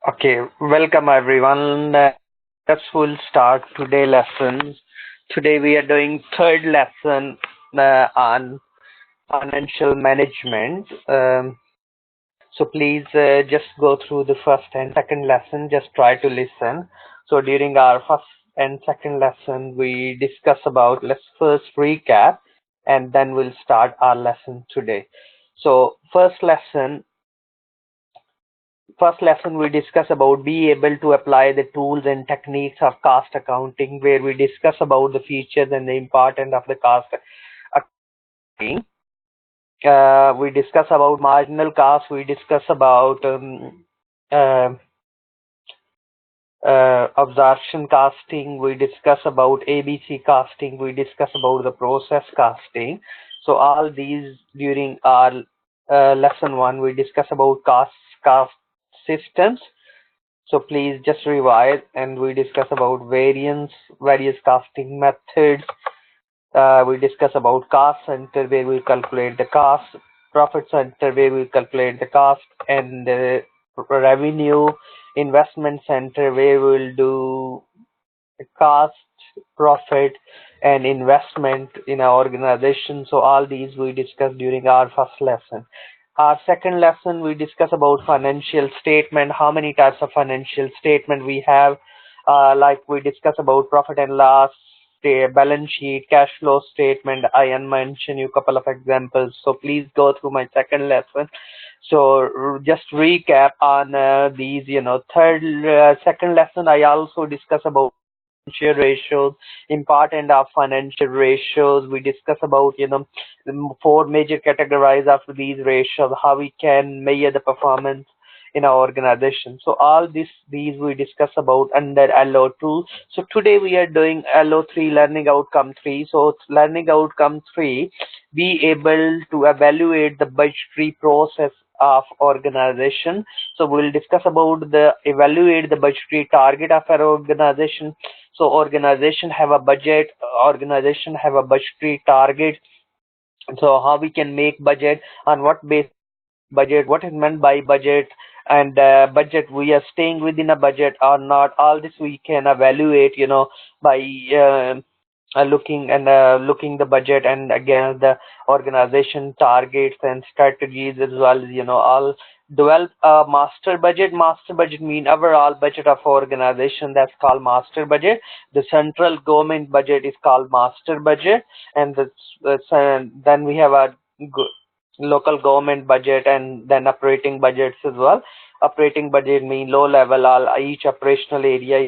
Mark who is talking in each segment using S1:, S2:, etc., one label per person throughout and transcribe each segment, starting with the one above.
S1: Okay, welcome everyone. Let's we'll start today lesson. Today we are doing third lesson on financial management. So please just go through the first and second lesson. Just try to listen. So during our first and second lesson, we discuss about. Let's first recap, and then we'll start our lesson today. So first lesson we discuss about be able to apply the tools and techniques of cost accounting, where we discuss about the features and the importance of the cost accounting. We discuss about marginal cost. We discuss about uh, absorption costing. We discuss about ABC costing. We discuss about the process costing. So all these during our lesson one, we discuss about cost systems. So please just revise, and we discuss about various costing methods. We discuss about cost center, where we calculate the cost, profit center, where we calculate the cost, and revenue investment center, where we will do cost, profit, and investment in our organization. So all these we discussed during our first lesson. Our second lesson, we discuss about financial statement, how many types of financial statement we have. Like we discuss about profit and loss, balance sheet, cash flow statement. I mentioned you a couple of examples. So please go through my second lesson. So just recap on these, second lesson, I also discuss about financial ratios, important of financial ratios. We discuss about the four major categories of these ratios, how we can measure the performance in our organization. So all these we discuss about under LO2. So today we are doing LO3, learning outcome 3. So learning outcome 3, be able to evaluate the budgetary process of organization. So we'll discuss about the evaluate the budgetary target of our organization. So organization have a budget, organization have a budgetary target. So how we can make budget, on what base budget, what is meant by budget, and budget, we are staying within a budget or not. All this we can evaluate, by looking the budget and again the organization targets and strategies as well. All develop a master budget mean overall budget of organization, that's called master budget. The central government budget is called master budget, and then we have a local government budget, and then operating budgets as well. Operating budget mean low level, all each operational area,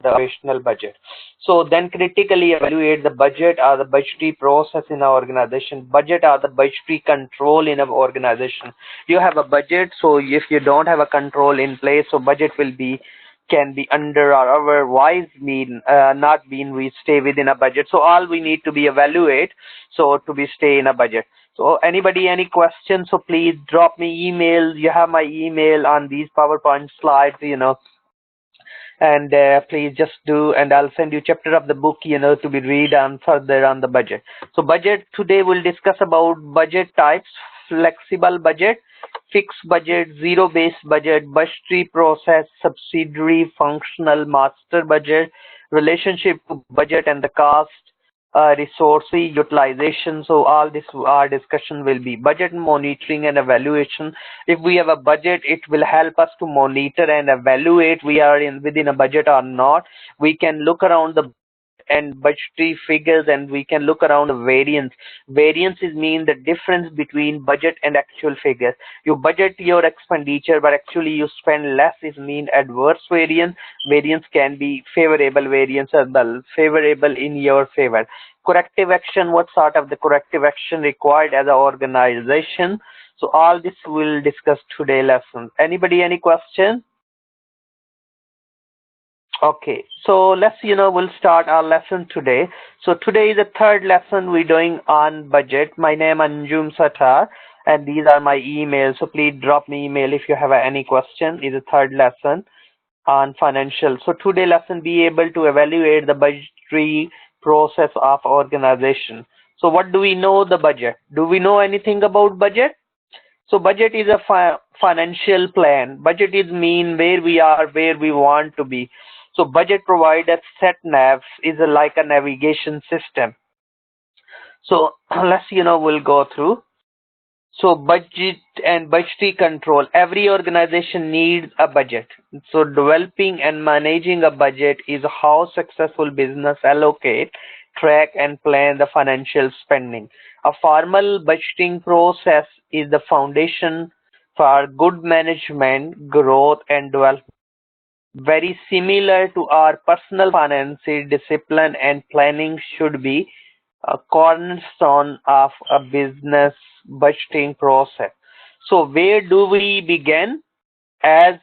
S1: the operational budget. So then critically evaluate the budget or the budgetary process in our organization. Budget or the budgetary control in our organization. You have a budget, so if you don't have a control in place, so budget can be under or otherwise not being, we stay within a budget. So all we need to be evaluate, so to be stay in a budget. So anybody, any questions? So please drop me email. You have my email on these PowerPoint slides, and please just do, and I'll send you chapter of the book, to be read on further on the budget. So budget, today we'll discuss about budget types: flexible budget, fixed budget, zero-based budget, budgetary process, subsidiary, functional, master budget, relationship to budget and the cost, resource utilization. So all this, our discussion will be budget monitoring and evaluation. If we have a budget, it will help us to monitor and evaluate we are within a budget or not. We can look around the and budgetary figures, and we can look around the variances mean the difference between budget and actual figures. You budget your expenditure, but actually you spend less, is mean adverse variance can be favorable variance as well, favorable in your favor. Corrective action, what sort of the corrective action required as an organization. So all this we'll discuss today lesson. Anybody, any question? Okay, so let's, we'll start our lesson today. So today is the third lesson we're doing on budget. My name is Anjum Satar, and these are my emails. So please drop me email if you have any question. It's the third lesson on financial. So today lesson, be able to evaluate the budgetary process of organization. So what do we know the budget? Do we know anything about budget? So budget is financial plan. Budget is mean where we are, where we want to be. So budget provide a set nav is like a navigation system. So let's we'll go through. So budget and budgetary control. Every organization needs a budget. So developing and managing a budget is how successful business allocate, track and plan the financial spending. A formal budgeting process is the foundation for good management, growth and development. Very similar to our personal finances, discipline and planning should be a cornerstone of a business budgeting process. So where do we begin? As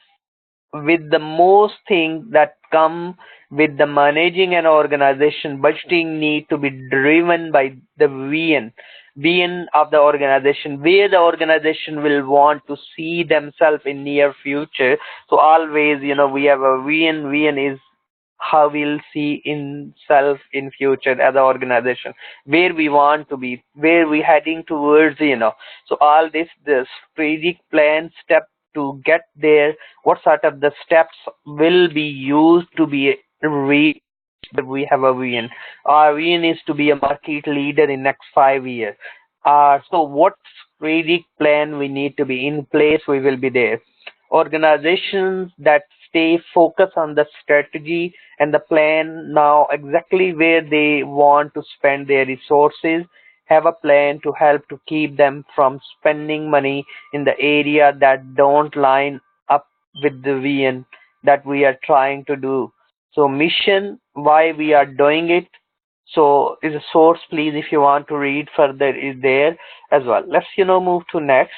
S1: with the most things that come with the managing an organization, budgeting need to be driven by the vision of the organization, where the organization will want to see themselves in near future. So always, we have a vision. Vision is how we'll see in self in future as an organization, where we want to be, where we heading towards. So all this the strategic plan step to get there, what sort of the steps will be used to be reached. We have a vision. Our vision is to be a market leader in next 5 years. So what strategic plan we need to be in place, we will be there. Organizations that stay focused on the strategy and the plan now exactly where they want to spend their resources, have a plan to help to keep them from spending money in the area that don't line up with the vision that we are trying to do. So mission, why we are doing it. So is a source, please, if you want to read further, is there as well. Let's move to next.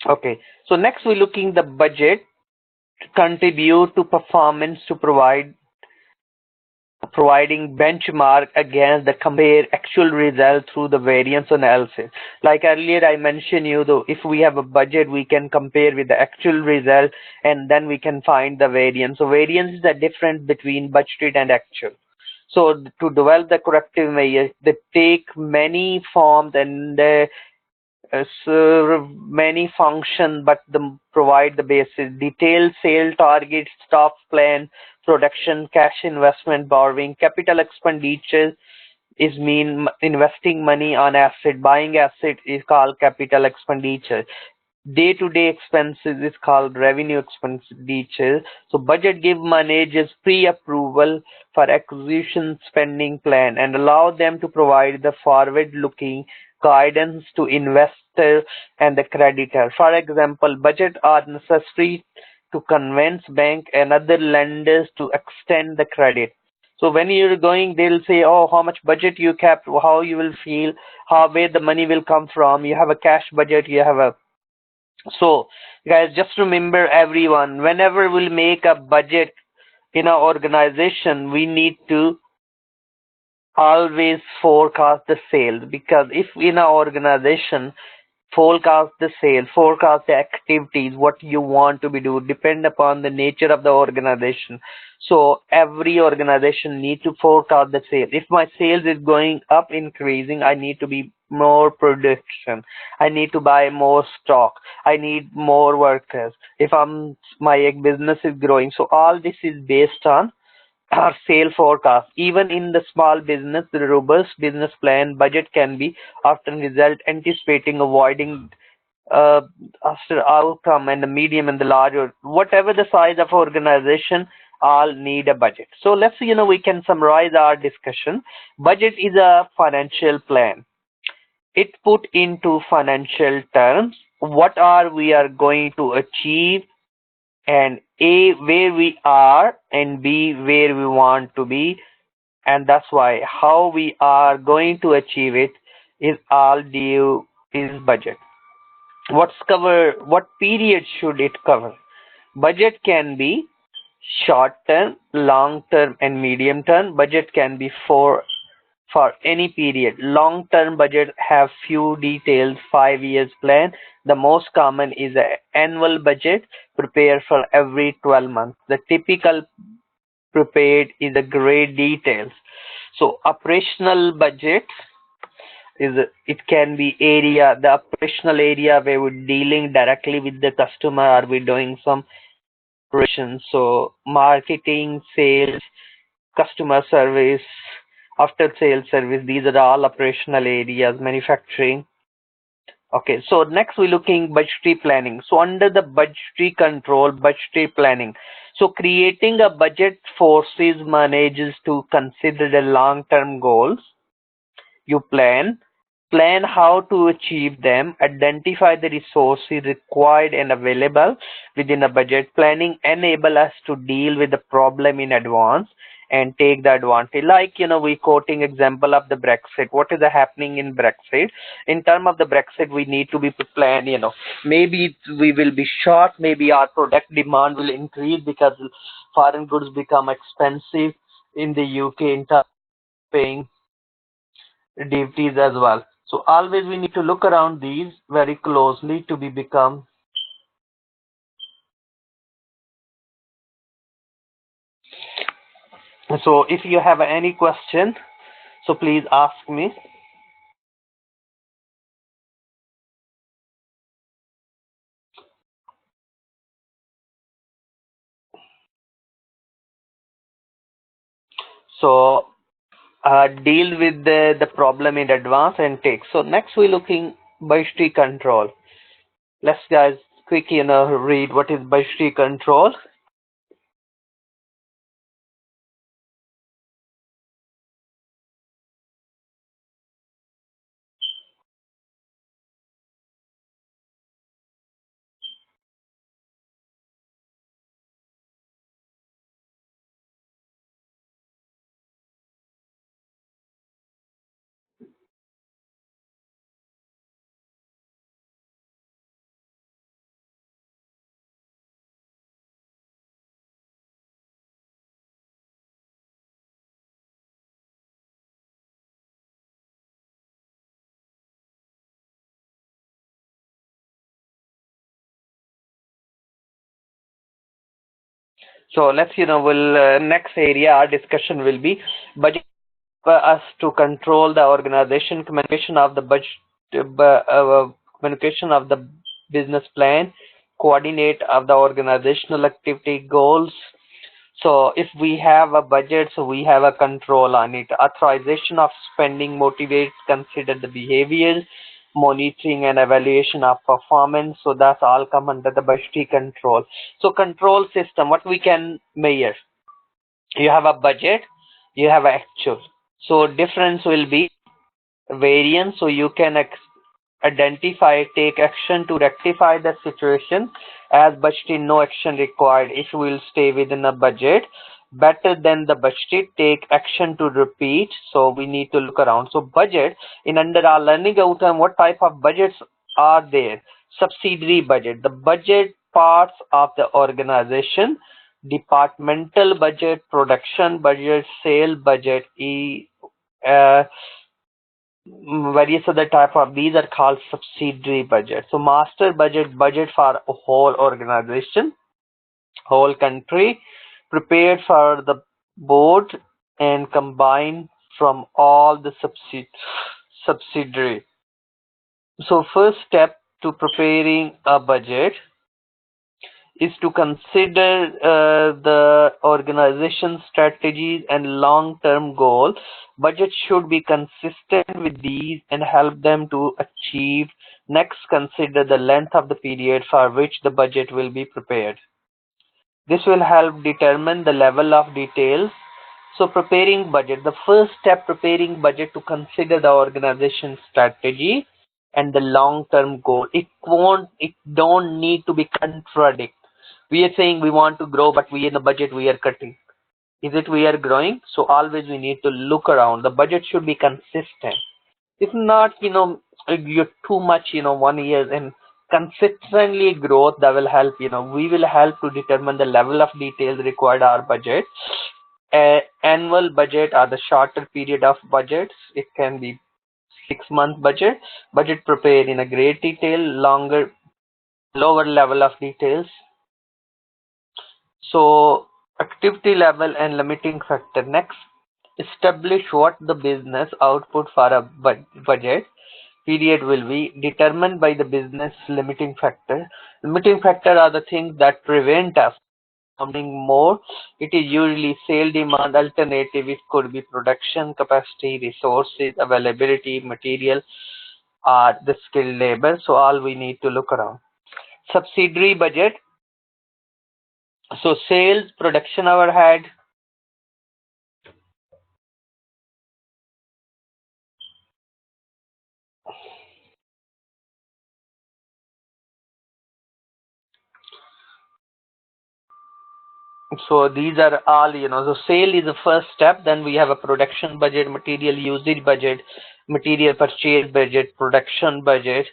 S1: Okay, so next we're looking the budget contribute to performance to providing benchmark against the compare actual result through the variance analysis. Like earlier I mentioned you, though, if we have a budget, we can compare with the actual result and then we can find the variance. So variance is the difference between budgeted and actual. So to develop the corrective measures, they take many forms and serve many function, but provide the basis. Detailed sale targets, staff plan, production, cash investment, borrowing, capital expenditure is mean investing money on asset. Buying asset is called capital expenditure. Day-to-day expenses is called revenue expenditure. So budget give managers pre-approval for acquisition spending plan and allow them to provide the forward-looking guidance to investor and the creditor. For example, budget are necessary to convince bank and other lenders to extend the credit. So when you're going, they'll say, oh, how much budget you kept, how you will feel, how where the money will come from. You have a cash budget, you have a. So guys, just remember everyone, whenever we'll make a budget in our organization, we need to always forecast the sales, because if in our organization forecast the sale, forecast the activities, what you want to be do, depend upon the nature of the organization. So every organization need to forecast the sale. If my sales is going up, increasing, I need to be more production. I need to buy more stock. I need more workers. If my business is growing. So all this is based on our sale forecast. Even in the small business, the robust business plan budget can be often result anticipating, avoiding after outcome, and the medium and the larger, whatever the size of organization, all need a budget. So let's we can summarize our discussion. Budget is a financial plan. It put into financial terms what are we are going to achieve, and A, where we are, and B, where we want to be. And that's why how we are going to achieve it is all due is budget. What period should it cover? Budget can be short term, long term and medium term. Budget can be for any period. Long-term budget have few details, 5 years plan. The most common is an annual budget prepared for every 12 months. The typical prepared is a great details. So operational budget is it can be area, the operational area where we're dealing directly with the customer, are we doing some operations, so marketing, sales, customer service, after sales service, these are all operational areas, manufacturing. Okay, so next we're looking budgetary planning. So under the budgetary control, budgetary planning, so creating a budget forces managers to consider the long-term goals. You plan how to achieve them, identify the resources required and available within a budget. Planning enable us to deal with the problem in advance and take the advantage. Like, we quoting example of the Brexit. What is happening in Brexit? In terms of the Brexit, we need to be planned, maybe we will be short, maybe our product demand will increase because foreign goods become expensive in the UK in terms of paying duties as well. So always we need to look around these very closely to be become. So if you have any question, so please ask me. So deal with the problem in advance and take. So next we're looking budgetary control. Let's guys quick read what is budgetary control. So let's we'll next area our discussion will be budget for us to control the organization, communication of the budget, communication of the business plan, coordinate of the organizational activity goals. So if we have a budget, so we have a control on it. Authorization of spending motivates, consider the behaviors, monitoring and evaluation of performance. So that's all come under the budgetary control. So control system, what we can measure. You have a budget, you have actual. So difference will be variance. So you can identify, take action to rectify the situation. As budgeted, no action required if we will stay within a budget. Better than the budgeted, take action to repeat. So we need to look around. So budget, in under our learning outcome, what type of budgets are there? Subsidiary budget, the budget parts of the organization, departmental budget, production budget, sale budget, uh, various other type of these are called subsidiary budget. So master budget, budget for a whole organization, whole country, prepared for the board and combined from all the subsidiary. So first step to preparing a budget is to consider the organization strategies and long-term goals. Budget should be consistent with these and help them to achieve. Next, consider the length of the period for which the budget will be prepared. This will help determine the level of details. So preparing budget, the first step preparing budget to consider the organization strategy and the long-term goal. It don't need to be contradict. We are saying we want to grow, but we in the budget we are cutting. Is it we are growing? So always we need to look around. The budget should be consistent. If not, you're too much, 1 year and consistently growth that will help, we will help to determine the level of details required our budget. Annual budget or the shorter period of budgets. It can be 6-month budget. Budget prepared in a great detail, lower level of details. So Activity level and limiting factor. Next, establish what the business output for a budget period will be determined by the business limiting factor. Limiting factor are the things that prevent us from earning more. It is usually sale demand, alternative, it could be production capacity, resources, availability, material, or the skilled labor. So all we need to look around. Subsidiary budget. So sales, production overhead, so these are all, so sale is the first step. Then we have a production budget, material usage budget, material purchase budget, production budget.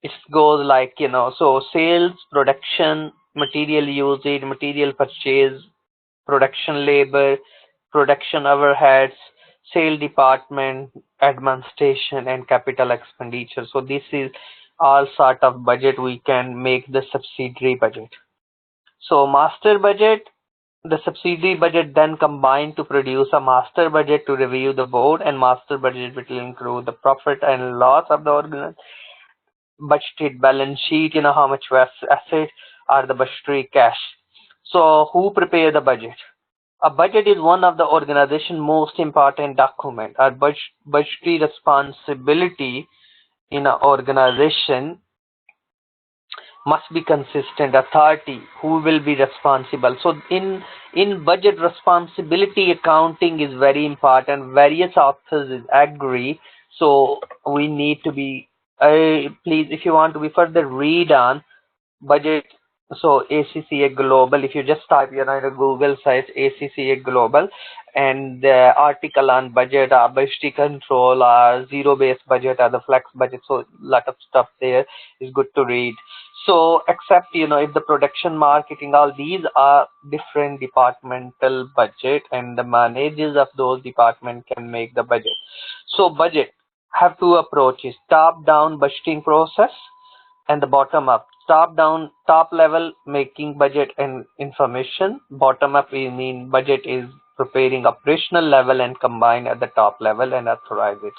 S1: It goes like, so sales, production, material usage, material purchase, production labor, production overheads, sale department, administration, and capital expenditure. So this is all sort of budget we can make the subsidiary budget. So master budget, the subsidiary budget then combined to produce a master budget to review the board, and master budget will include the profit and loss of the organization, budgeted balance sheet, how much asset are the budgetary cash. So who prepare the budget? A budget is one of the organization's most important document. A budgetary responsibility in an organization must be consistent authority who will be responsible. So in budget responsibility, accounting is very important. Various authors is agree. So we need to be, please, if you want to be further read on budget, so ACCA Global, if you just type a Google search ACCA Global, and the article on budget, budgetary control, zero based budget, or the flex budget, so lot of stuff there is good to read. So except if the production, marketing, all these are different departmental budget, and the managers of those departments can make the budget. So budget have two approaches: top down budgeting process and the bottom up. Top down, top level, making budget and information. Bottom up, we mean budget is preparing operational level and combine at the top level and authorize it.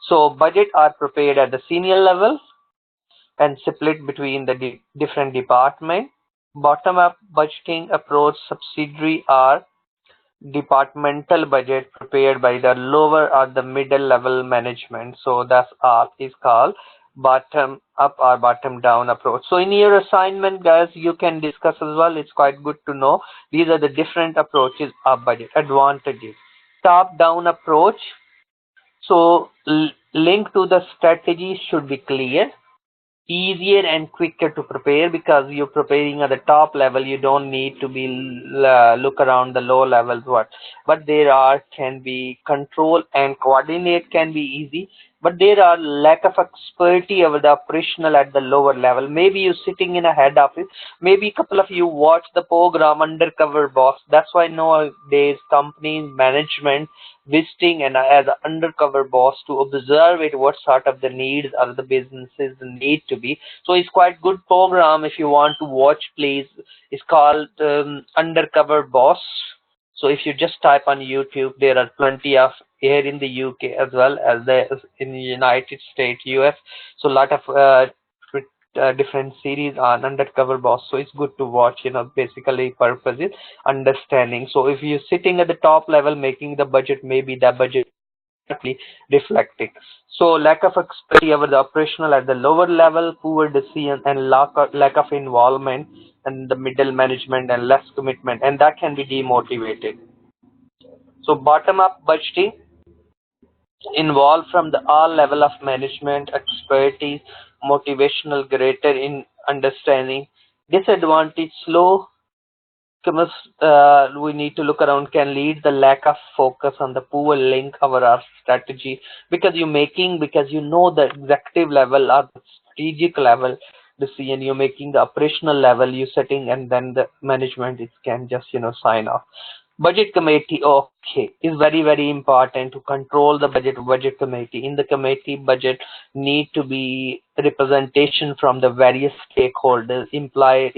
S1: So budget are prepared at the senior level and split between the different department. Bottom up budgeting approach, subsidiary are departmental budget prepared by the lower or the middle level management. So that's all is called bottom up or bottom down approach. So in your assignment, guys, you can discuss as well. It's quite good to know these are the different approaches of budget. Advantages: top down approach, so link to the strategy should be clear, easier and quicker to prepare, because you're preparing at the top level. You don't need to be look around the low levels but there are can be control and coordinate can be easy, but there are lack of expertise over the operational at the lower level. Maybe you're sitting in a head office, maybe a couple of you watch the program Undercover Boss. That's why nowadays companies management visiting and as an undercover boss to observe it what sort of the needs or the businesses need to be. So it's quite good program. If you want to watch, please, it's called Undercover Boss. So if you just type on YouTube, there are plenty of here in the UK as well as there in the United States, US. So a lot of different series on Undercover Boss. So it's good to watch. Basically purpose is understanding. So if you're sitting at the top level making the budget, maybe that budget reflecting. So lack of expertise over the operational at the lower level, poor decision, and lack of involvement and the middle management, and less commitment, and that can be demotivated. So bottom up budgeting involved from the all level of management, expertise, motivational, greater in understanding. Disadvantage: slow we need to look around, can lead the lack of focus on the poor link over our strategy, because because the executive level or the strategic level decision, you're making the operational level, you setting, and then the management it can just sign off. Budget committee, oh, Okay, is very, very important to control the budget committee. In the committee, budget need to be representation from the various stakeholders, implies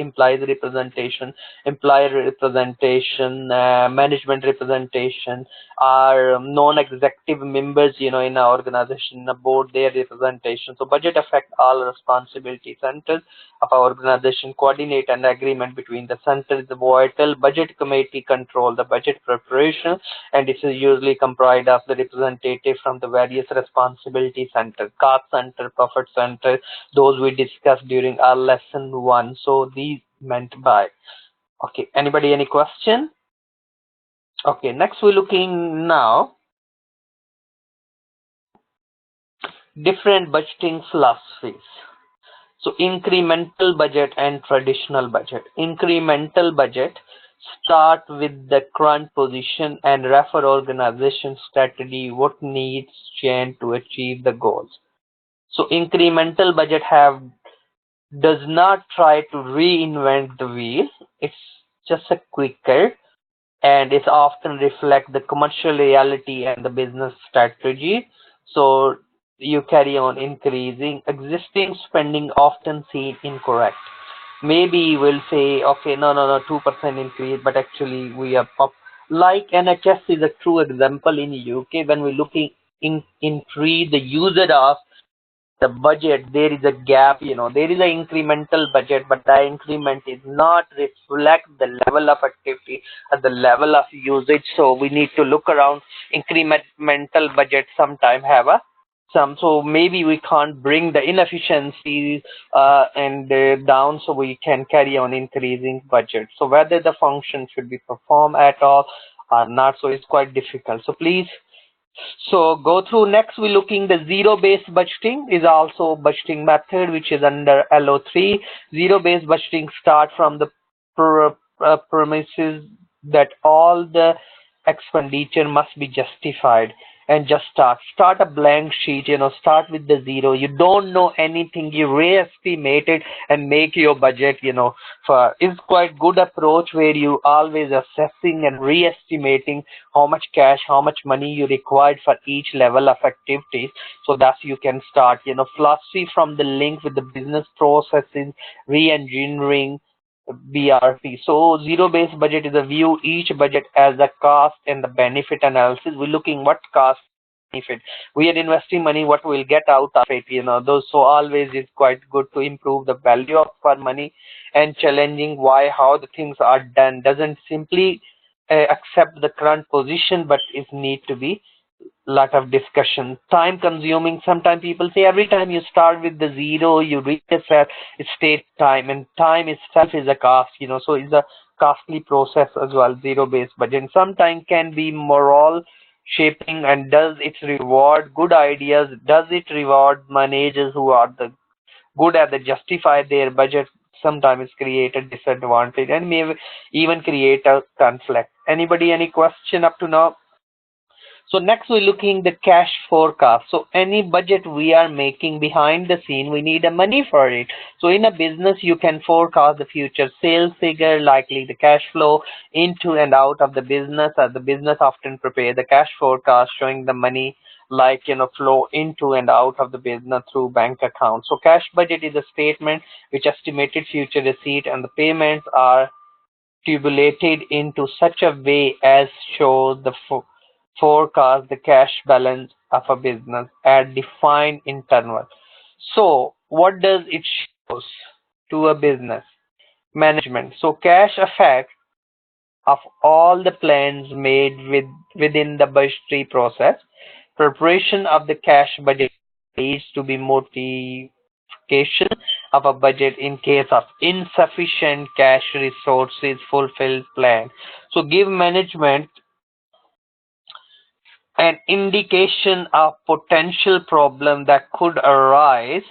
S1: representation, employer representation, management representation, our non-executive members, in our organization, the board, their representation. So budget affect all responsibility centers of our organization. Coordinate and agreement between the centers is vital. Budget committee control the budget preparation, and it is usually comprised of the representative from the various responsibility centers, cost center, profit center, those we discussed during our lesson 1. So these meant by. Okay, anybody any question? Okay, next we're looking now different budgeting philosophies. So incremental budget and traditional budget. Incremental budget start with the current position and refer organization strategy, what needs change to achieve the goals. So incremental budget does not try to reinvent the wheel. It's just a quicker, and it often reflect the commercial reality and the business strategy. So you carry on increasing existing spending, often seen incorrect. Maybe we'll say, okay, no, 2% increase, but actually we are up. Like NHS is a true example in UK. When we're looking increase the user of the budget, there is a gap. There is an incremental budget, but the increment is not reflect the level of activity at the level of usage. So we need to look around. Incremental budget sometime have so maybe we can't bring the inefficiencies and down, so we can carry on increasing budget. So whether the function should be performed at all or not, so it's quite difficult. So please, so go through. Next we're looking the zero-based budgeting is also budgeting method which is under LO3. Zero-based budgeting start from the premises that all the expenditure must be justified, and just start a blank sheet. Start with the zero. You don't know anything, you re-estimate it and make your budget. For is quite good approach where you always assessing and re-estimating how much cash, how much money you required for each level of activities. So that you can start. Philosophy from the link with the business processes, re-engineering, BRP. So zero-based budget is a view each budget as a cost and the benefit analysis. We're looking what cost, benefit. We are investing money, what we'll get out of it. Those. So always is quite good to improve the value of our money, and challenging why, how the things are done. Doesn't simply accept the current position, but it need to be lot of discussion. Time consuming. Sometimes people say every time you start with the zero, you reassess, it takes time, and time itself is a cost. So it's a costly process as well. Zero-based budgeting sometimes can be moral shaping, and does it reward good ideas? Does it reward managers who are the good at the justify their budget? Sometimes create a disadvantage and may even create a conflict. Anybody any question up to now? So next we're looking the cash forecast. So any budget we are making behind the scene, we need a money for it. So in a business, you can forecast the future sales figure, likely the cash flow into and out of the business. As the business often prepare the cash forecast showing the money flow into and out of the business through bank accounts. So cash budget is a statement which estimated future receipt and the payments are tabulated into such a way as shows the forecast the cash balance of a business at defined interval. So what does it shows to a business management? So cash effect of all the plans made within the budgetary process. Preparation of the cash budget leads to be modification of a budget in case of insufficient cash resources fulfill plan. So give management an indication of potential problem that could arise,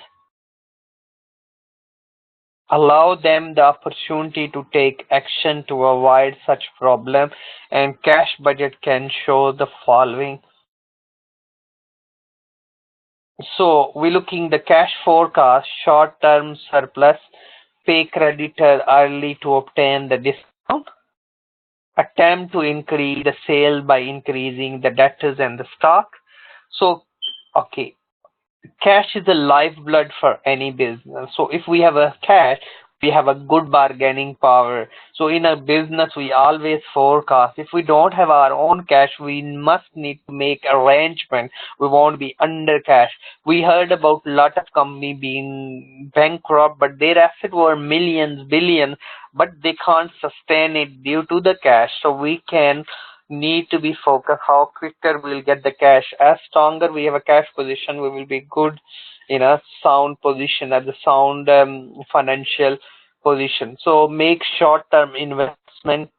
S1: allow them the opportunity to take action to avoid such problem, and cash budget can show the following. So we're looking the cash forecast, short-term surplus, pay creditor early to obtain the discount. attempt to increase the sale by increasing the debtors and the stock. So, okay, cash is the lifeblood for any business. So if we have a cash, we have a good bargaining power. So in a business, we always forecast. If we don't have our own cash, we must need to make arrangement. We won't be under cash. We heard about a lot of company being bankrupt, but their assets were millions, billions, but they can't sustain it due to the cash. So we can need to be focused how quicker we'll get the cash. As stronger we have a cash position, we will be good in a sound position at the sound financial position. So make short-term investment,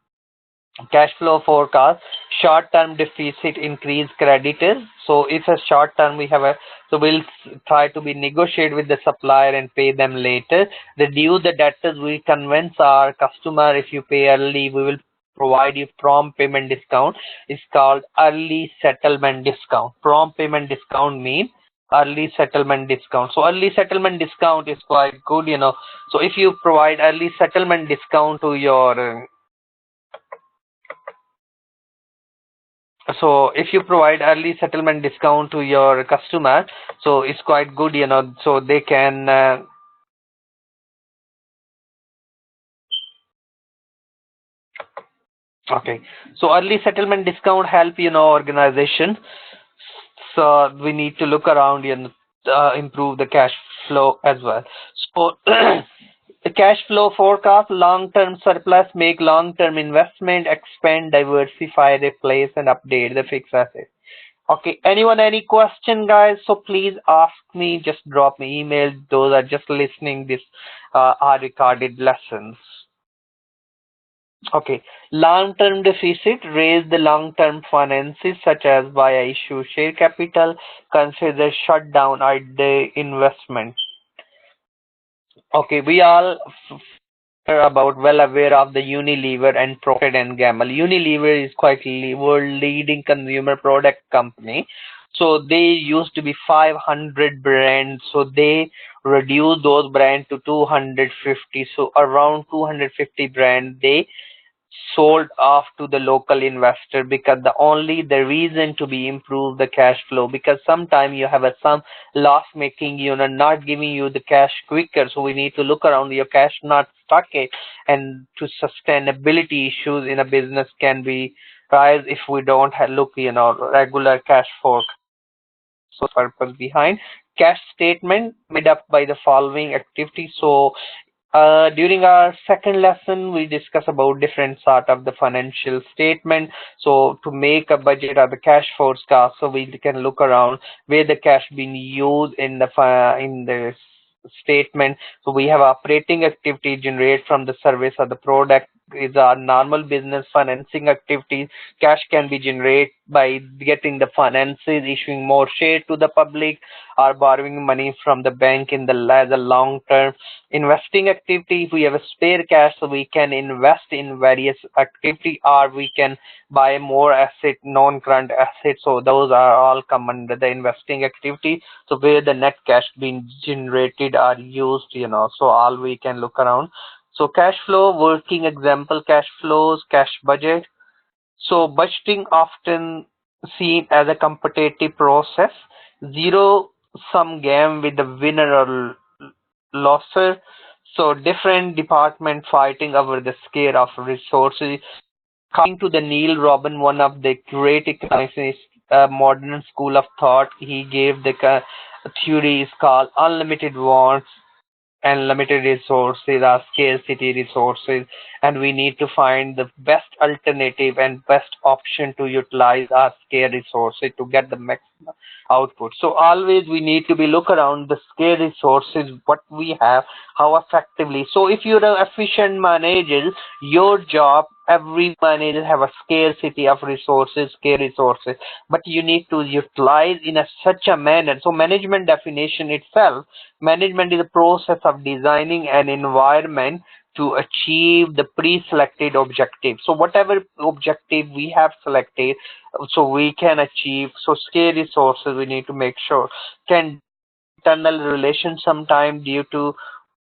S1: cash flow forecast, short-term deficit, increase creditors. So if a short-term we have a, so we'll try to be negotiate with the supplier and pay them later. Reduce the debtors, we convince our customer if you pay early, we will provide you prompt payment discount. It's called early settlement discount. Prompt payment discount means early settlement discount. So early settlement discount is quite good, you know. So if you provide early settlement discount to your so if you provide early settlement discount to your customer, so it's quite good, you know, so they can okay, so early settlement discount help, you know, organization. So we need to look around and improve the cash flow as well. So the cash flow forecast, long-term surplus, make long-term investment, expand, diversify, replace, and update the fixed assets. Okay, anyone, any question, guys? So please ask me, just drop me email. Those are just listening this are recorded lessons. Okay, long-term deficit, raise the long-term finances such as via issue share capital, consider shutdown or the investment. Okay, we all about well aware of the Unilever and Procter and Gamble. Unilever is quite world leading consumer product company. So they used to be 500 brands. So they reduced those brands to 250. So around 250 brands they sold off to the local investor because the reason to be improve the cash flow, because sometimes you have some loss making unit not giving you the cash quicker, so we need to look around your cash not stuck it, and to sustainability issues in a business can be rise if we don't have look, you know, regular cash for. So purpose behind cash statement made up by the following activities. So during our second lesson, we discuss about different sort of the financial statement. So to make a budget or the cash forecast, so we can look around where the cash being used in the statement. So we have operating activity generate from the service or the product is our normal business financing activities. Cash can be generated by getting the finances, issuing more share to the public, or borrowing money from the bank in the as a long term investing activity. If we have a spare cash, so we can invest in various activity, or we can buy more asset, non-current assets. So those are all come under the investing activity. So where the net cash being generated are used, you know, so all we can look around. So cash flow, working example, cash flows, cash budget. So budgeting often seen as a competitive process, zero sum game with the winner or losser. So different department fighting over the scale of resources. Coming to the Neil Robin, one of the great economists, modern school of thought, he gave the theory is called unlimited wants and limited resources are scarcity resources, and we need to find the best alternative and best option to utilize our scarce resources to get the maximum output. So always we need to be look around the scarce resources what we have, how effectively. So if you're an efficient manager, your job, every manager have a scarcity of resources, scarce resources, but you need to utilize in such a manner. So management definition itself, management is a process of designing an environment to achieve the pre-selected objective. So whatever objective we have selected, so we can achieve. So scarce resources we need to make sure can internal relations sometime due to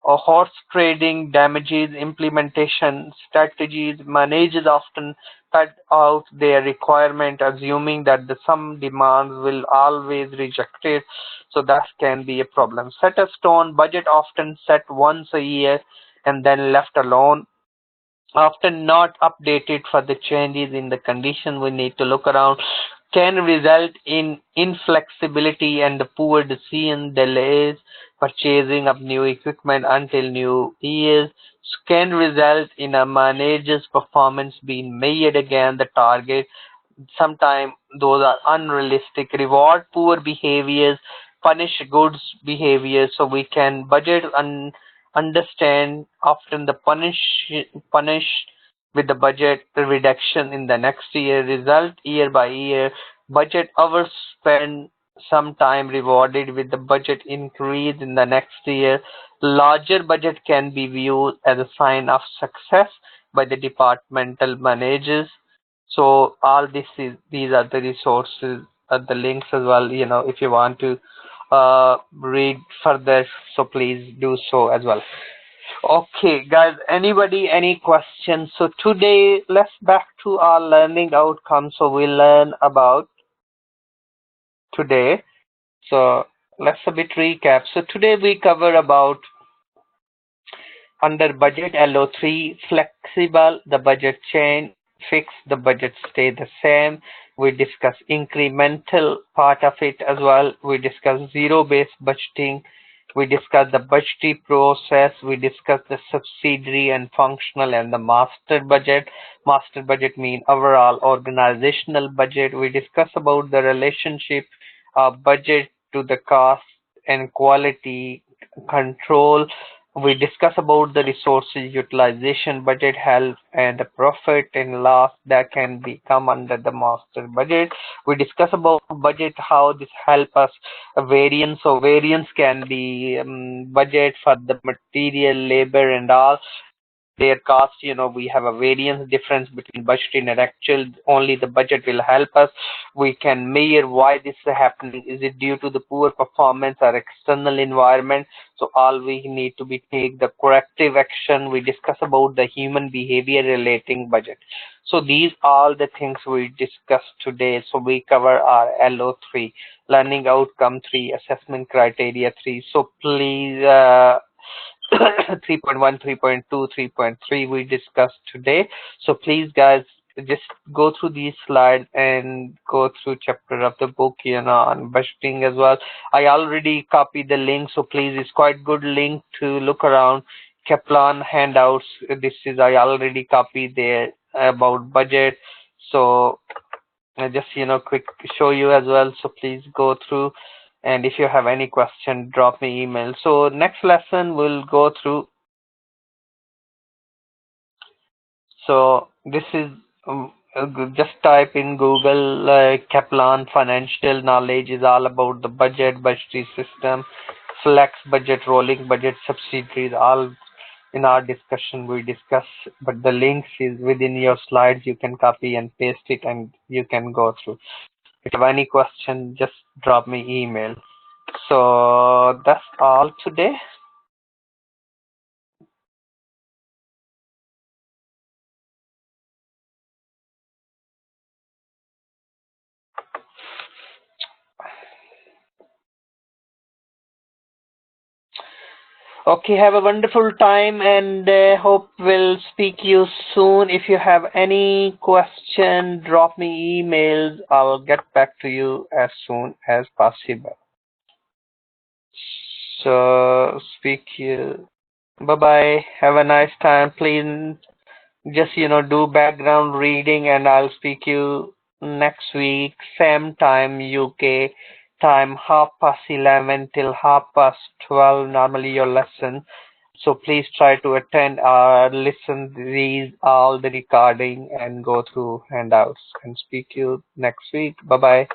S1: horse trading damages implementation strategies. Managers often cut out their requirement, assuming that some demands will always reject it. So that can be a problem. Set a stone budget, often set once a year and then left alone, often not updated for the changes in the condition. We need to look around, can result in inflexibility and poor decision, delays purchasing of new equipment until new years, can result in a manager's performance being measured against the target. Sometimes those are unrealistic. Reward poor behaviors, punish good behavior. So we can budget and understand often the punish with the budget reduction in the next year, result year by year. Budget hours spent, sometime rewarded with the budget increase in the next year. Larger budget can be viewed as a sign of success by the departmental managers. So all these are the resources, the links as well. If you want to read further, so please do so as well. Okay, guys, anybody, any questions? So today, let's back to our learning outcome. So we learn about today. So let's a bit recap. So today we cover about under budget LO3, flexible, the budget change, fixed, the budget stay the same. We discuss incremental part of it as well. We discuss zero-based budgeting. We discuss the budgetary process. We discuss the subsidiary and functional and the master budget. Master budget mean overall organizational budget. We discuss about the relationship of budget to the cost and quality control. We discuss about the resources utilization, budget health, and the profit and loss that can be come under the master budget. We discuss about budget, how this help us variance. So variance can be budget for the material, labor, and all their cost. We have a variance difference between budgeting and actual. Only the budget will help us. We can measure why this is happening. Is it due to the poor performance or external environment? So all we need to be take the corrective action. We discuss about the human behavior relating budget. So these are the things we discussed today. So we cover our LO3, learning outcome 3, assessment criteria 3. So please 3.1, 3.2, 3.3 we discussed today. So please guys, just go through these slides and go through chapter of the book on budgeting as well. I already copied the link, so please, it's quite good link to look around. Kaplan handouts, this is I already copied there about budget. So I just quick show you as well, so please go through, and if you have any question, drop me email. So next lesson we'll go through. So this is just type in Google Kaplan financial knowledge, is all about the budget, budgetary system, flex budget, rolling budget, subsidiaries, all in our discussion we discuss, but the links is within your slides. You can copy and paste it and you can go through. If you have any question, just drop me email. So that's all today. Okay, have a wonderful time, and hope we'll speak you soon. If you have any question, drop me emails. I'll get back to you as soon as possible. So speak you. Bye bye. Have a nice time. Please just do background reading, and I'll speak you next week, same time UK time, 11:30 till 12:30 normally your lesson. So please try to attend or listen these all the recording and go through handouts, and speak you next week. Bye bye.